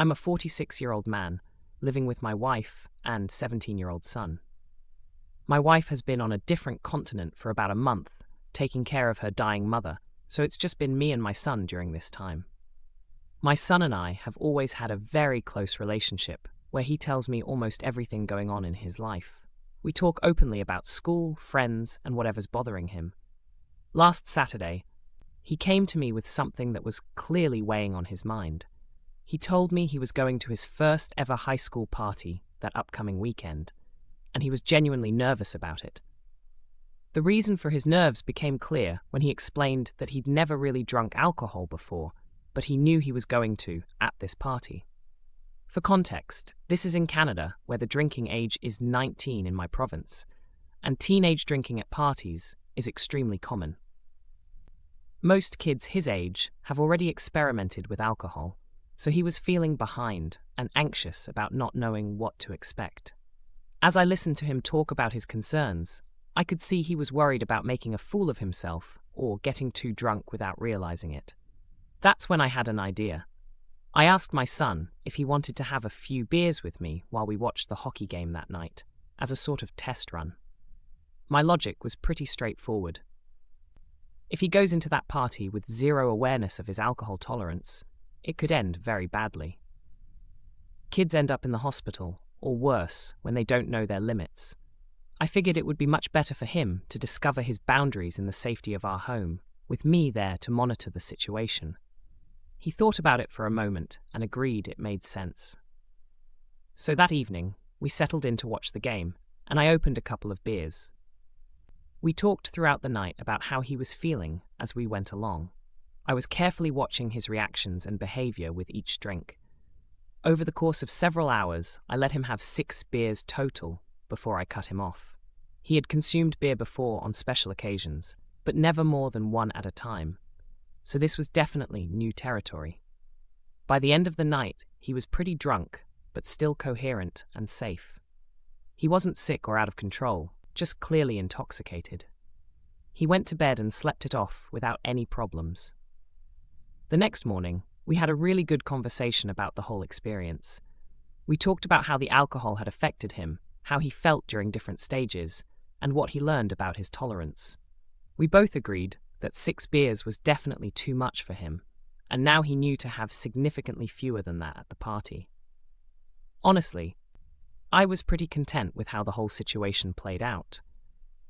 I'm a 46-year-old man, living with my wife and 17-year-old son. My wife has been on a different continent for about a month, taking care of her dying mother, so it's just been me and my son during this time. My son and I have always had a very close relationship, where he tells me almost everything going on in his life. We talk openly about school, friends, and whatever's bothering him. Last Saturday, he came to me with something that was clearly weighing on his mind. He told me he was going to his first ever high school party that upcoming weekend, and he was genuinely nervous about it. The reason for his nerves became clear when he explained that he'd never really drunk alcohol before, but he knew he was going to at this party. For context, this is in Canada, where the drinking age is 19 in my province, and teenage drinking at parties is extremely common. Most kids his age have already experimented with alcohol, so he was feeling behind and anxious about not knowing what to expect. As I listened to him talk about his concerns, I could see he was worried about making a fool of himself or getting too drunk without realizing it. That's when I had an idea. I asked my son if he wanted to have a few beers with me while we watched the hockey game that night, as a sort of test run. My logic was pretty straightforward. If he goes into that party with zero awareness of his alcohol tolerance, it could end very badly. Kids end up in the hospital, or worse, when they don't know their limits. I figured it would be much better for him to discover his boundaries in the safety of our home, with me there to monitor the situation. He thought about it for a moment and agreed it made sense. So that evening, we settled in to watch the game, and I opened a couple of beers. We talked throughout the night about how he was feeling as we went along. I was carefully watching his reactions and behavior with each drink. Over the course of several hours, I let him have 6 beers total before I cut him off. He had consumed beer before on special occasions, but never more than 1 at a time, so this was definitely new territory. By the end of the night, he was pretty drunk, but still coherent and safe. He wasn't sick or out of control, just clearly intoxicated. He went to bed and slept it off without any problems. The next morning, we had a really good conversation about the whole experience. We talked about how the alcohol had affected him, how he felt during different stages, and what he learned about his tolerance. We both agreed that 6 beers was definitely too much for him, and now he knew to have significantly fewer than that at the party. Honestly, I was pretty content with how the whole situation played out.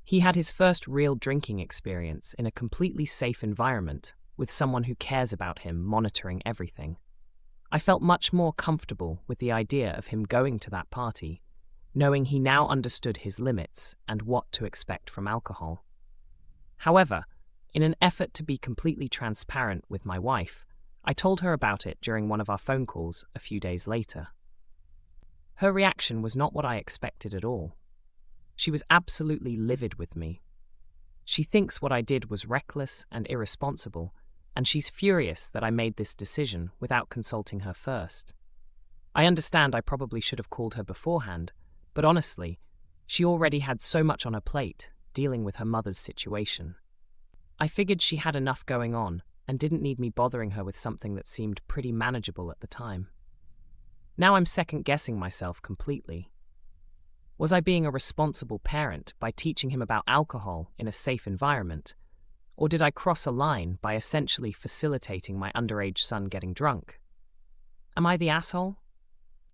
He had his first real drinking experience in a completely safe environment, with someone who cares about him monitoring everything. I felt much more comfortable with the idea of him going to that party, knowing he now understood his limits and what to expect from alcohol. However, in an effort to be completely transparent with my wife, I told her about it during one of our phone calls a few days later. Her reaction was not what I expected at all. She was absolutely livid with me. She thinks what I did was reckless and irresponsible, and she's furious that I made this decision without consulting her first. I understand I probably should have called her beforehand, but honestly, she already had so much on her plate, dealing with her mother's situation. I figured she had enough going on and didn't need me bothering her with something that seemed pretty manageable at the time. Now I'm second-guessing myself completely. Was I being a responsible parent by teaching him about alcohol in a safe environment? Or did I cross a line by essentially facilitating my underage son getting drunk? Am I the asshole?